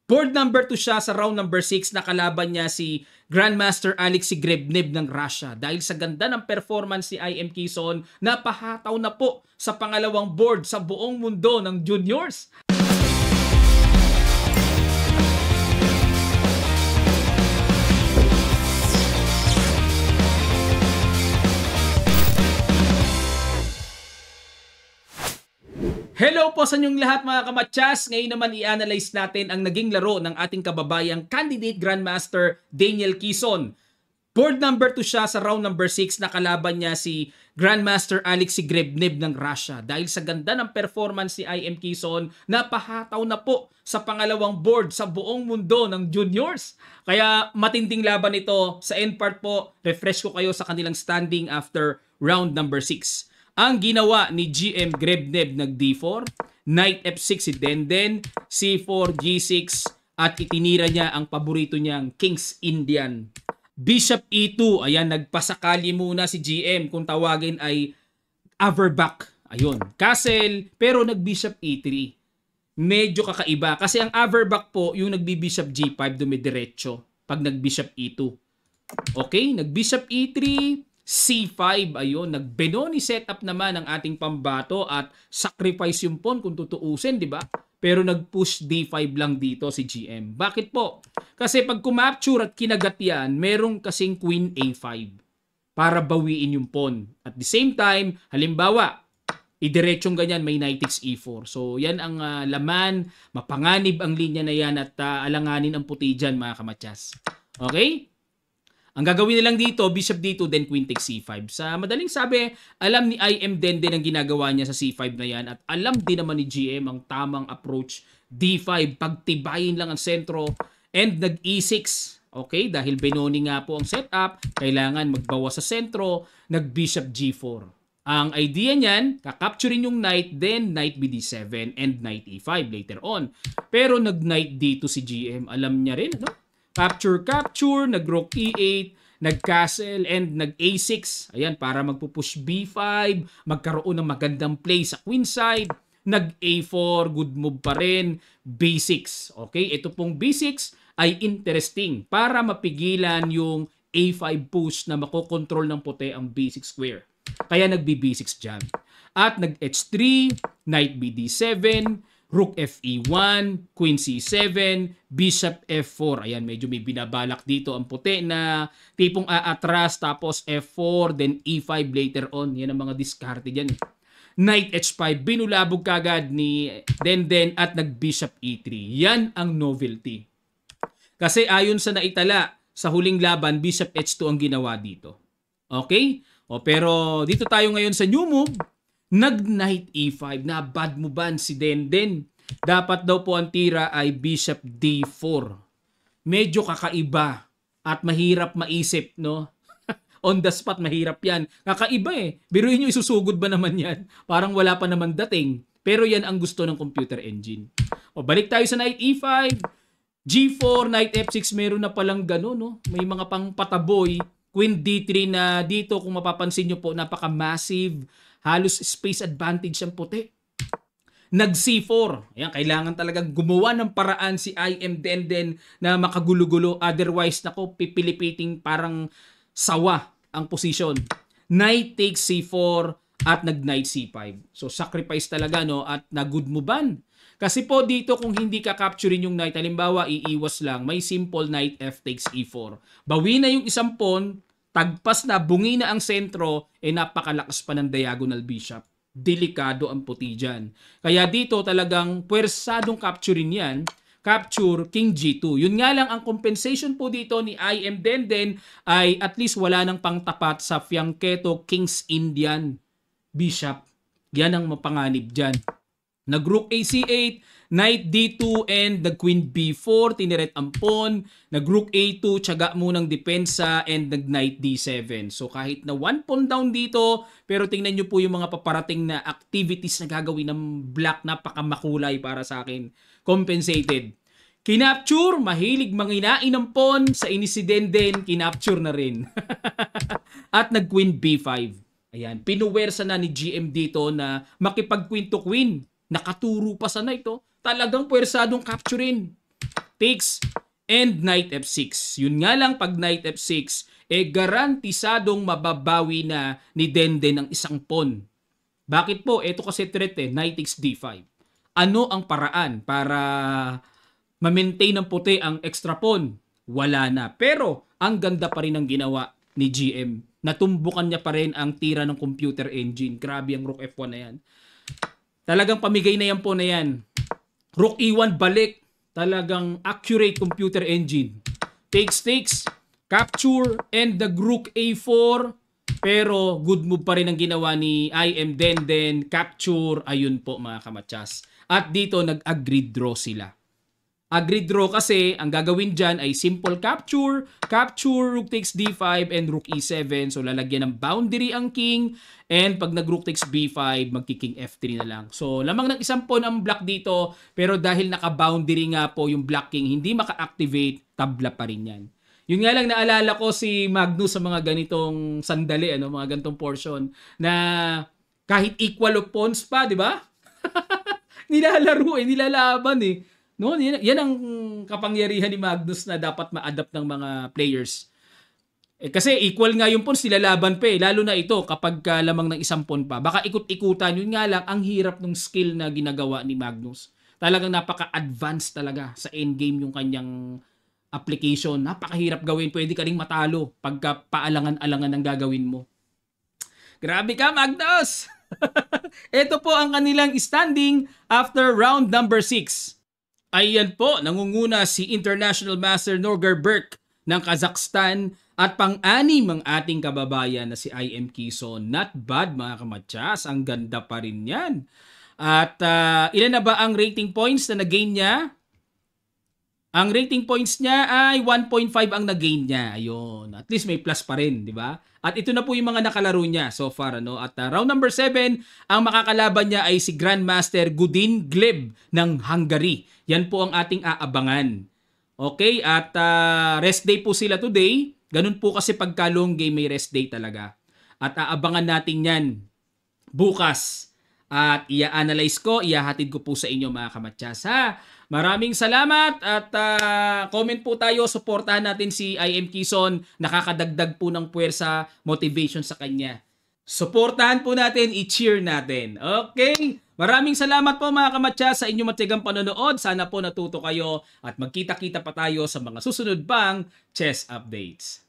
Board number 2 siya sa round number 6 na kalaban niya si Grandmaster Alexei Grebnev ng Russia. Dahil sa ganda ng performance ni IM Quezon, napahataw na po sa pangalawang board sa buong mundo ng juniors. Hello po sa inyong lahat mga kamatsas. Ngayon naman i-analyze natin ang naging laro ng ating kababayang candidate Grandmaster Daniel Quezon. Board number 2 siya sa round number 6 na kalaban niya si Grandmaster Alexei Grebnev ng Russia. Dahil sa ganda ng performance ni IM Quezon, napahataw na po sa pangalawang board sa buong mundo ng juniors. Kaya matinding laban ito. Sa end part po, refresh ko kayo sa kanilang standing after round number 6. Ang ginawa ni GM Grebnev nag D4, Knight F6 si Denden, C4, G6 at itinira niya ang paborito niyang King's Indian. Bishop E2, ayan nagpasakali muna si GM kung tawagin ay Averbach. Ayun, Castle pero nag-Bishop E3. Medyo kakaiba kasi ang Averbach po yung nagbi-Bishop G5 dumidiretso pag nag-Bishop E2. Okay, nag-Bishop E3, C5, ayun, nag-Benoni setup naman ang ating pambato at sacrifice yung pawn kung tutuusin, di ba? Pero nag-push D5 lang dito si GM. Bakit po? Kasi pag kumapture at kinagat yan, merong kasing Queen A5 para bawiin yung pawn. At the same time, halimbawa, idiretsong ganyan, may Knight takes E4. So, yan ang laman, mapanganib ang linya na yan at alanganin ang puti dyan, mga kamatsas. Okay? Ang gagawin nilang dito, Bishop D2, then Queen takes C5. Sa madaling sabi, alam ni IM din ang ginagawa niya sa C5 na yan at alam din naman ni GM ang tamang approach D5. Pagtibayin lang ang sentro and nag-E6. Okay, dahil Benoni nga po ang setup, kailangan magbawas sa sentro, nag-Bishop G4. Ang idea niyan, kakapturin yung Knight, then Knight BD7 and Knight E5 later on. Pero nag-Knight D2 si GM, alam niya rin, ano? Capture, nag-Rook E8, nag-Castle, and nag-A6. Ayan, para magpupush B5, magkaroon ng magandang play sa queen side. Nag-A4, good move pa rin. B6. Okay, ito pong B6 ay interesting para mapigilan yung A5 push na makokontrol ng puti ang B6 square. Kaya nag-B6 dyan. At nag-H3, Knight BD7, Rook FE1, Queen C7, Bishop F4. Ayan, medyo may binabalak dito ang puti na tipong aatras tapos F4, then E5 later on. Yan ang mga diskarte dyan. Knight H5, binulabog kagad ni Denden at nag-Bishop E3. Yan ang novelty. Kasi ayon sa naitala sa huling laban, Bishop H2 ang ginawa dito. Okay? O, pero dito tayo ngayon sa new move. Nag-Knight E5 na bad movean si Denden. Dapat daw po ang tira ay Bishop D4. Medyo kakaiba at mahirap maisip, no? On the spot, mahirap yan. Kakaiba eh. Biruin nyo, isusugod ba naman yan? Parang wala pa naman dating. Pero yan ang gusto ng computer engine. O, balik tayo sa Knight E5. G4, Knight F6, meron na palang gano'n, no? May mga pang pataboy. Queen D3 na dito, kung mapapansin nyo po, napaka-massive. Halos space advantage ang puti. Nag-C4. Ayan, kailangan talagang gumawa ng paraan si IM Denden na makagulo-gulo. Otherwise, nako, pipilipiting parang sawa ang posisyon. Knight takes C4 at nag-Knight C5. So, sacrifice talaga, no? At na-good movean. Kasi po dito, kung hindi ka capturein yung Knight, halimbawa, iiwas lang, may simple Knight F takes E4. Bawi na yung isang pawn, tagpas na, bungi na ang sentro, napakalakas pa ng diagonal bishop. Delikado ang puti dyan. Kaya dito talagang puwersadong capturein yan. Capture King G2. Yun nga lang ang compensation po dito ni IM Denden ay at least wala nang pangtapat sa fianchetto King's Indian bishop. Yan ang mapanganib dyan. Nag-Rook AC8, Knight D2, and nag-Queen B4, tiniret ang pawn. Nag-Rook A2, tiyaga munang depensa, and nag-Knight D7. So kahit na one pawn down dito, pero tingnan nyo po yung mga paparating na activities na gagawin ng black, napakamakulay para sa akin. Compensated. Kinapture, mahilig manginain ng pawn, sa inisiden din, kinapture na rin. At nag-Queen B5. Ayan, pinuwersa na ni GM dito na makipag-queen to queen. Nakaturo pa sana ito. Talagang puwersadong capturein. takes, and knight f6. Yun nga lang, pag knight f6, garantisadong mababawi na ni Denden ang isang pawn. Bakit po? Ito kasi threat knight takes d5. Ano ang paraan para ma-maintain ng puti ang extra pawn? Wala na. Pero, ang ganda pa rin ng ginawa ni GM. Natumbukan niya pa rin ang tira ng computer engine. Grabe ang Rook F1 na yan. Talagang pamigay na yan po na yan. Rook E1 balik. Talagang accurate computer engine. Takes, capture, and the Rook A4. Pero good move pa rin ang ginawa ni IM Denden. Capture, ayun po mga kamatsas. At dito nag-agreed draw sila. Agreed draw kasi ang gagawin dyan ay simple capture, rook takes d5 and rook e7. So lalagyan ng boundary ang king, and pag nag-rook takes b5, magki-king f3 na lang. So lamang ng isang pawn ang block dito, pero dahil naka-boundary nga po yung black king, hindi maka-activate, tabla pa rin yan. Yun nga lang naalala ko si Magnus sa mga ganitong sandali, mga ganitong portion, na kahit equal of pawns pa, di ba? Nilalaro nilalaban No, yan ang kapangyarihan ni Magnus na dapat ma-adapt ng mga players. Kasi equal nga yung pawns, nilalaban pa lalo na ito kapag lamang ng isang pawn pa. Baka ikot-ikutan, yun nga lang ang hirap ng skill na ginagawa ni Magnus. Talagang napaka-advanced talaga sa endgame yung kanyang application. Napakahirap gawin, pwede ka ring matalo pagka paalangan-alangan ang gagawin mo. Grabe ka, Magnus! Ito po ang kanilang standing after round number 6. Ayan po, nangunguna si International Master Norgar Burke ng Kazakhstan at pang-anim ang ating kababayan na si IM Quezon. Not bad mga kamatsas, ang ganda pa rin yan. At ilan na ba ang rating points na nag-gain niya? Ang rating points niya ay 1.5 ang nag-gain niya. Ayun, at least may plus pa rin, di ba? At ito na po yung mga nakalaro niya so far. At round number 7, ang makakalaban niya ay si Grandmaster Gudin Gleb ng Hungary. Yan po ang ating aabangan. Okay, at rest day po sila today. Ganun po kasi pagka long game may rest day talaga. At aabangan natin yan bukas. At i-analyze ko, ihahatid ko po sa inyo mga kamatsas. Maraming salamat at comment po tayo, suportahan natin si IM Quezon, nakakadagdag po ng puwersa, motivation sa kanya. Suportahan po natin, i-cheer natin. Okay? Maraming salamat po mga kamatsas sa inyong matigang panonood. Sana po natuto kayo at magkita-kita pa tayo sa mga susunod pang chess updates.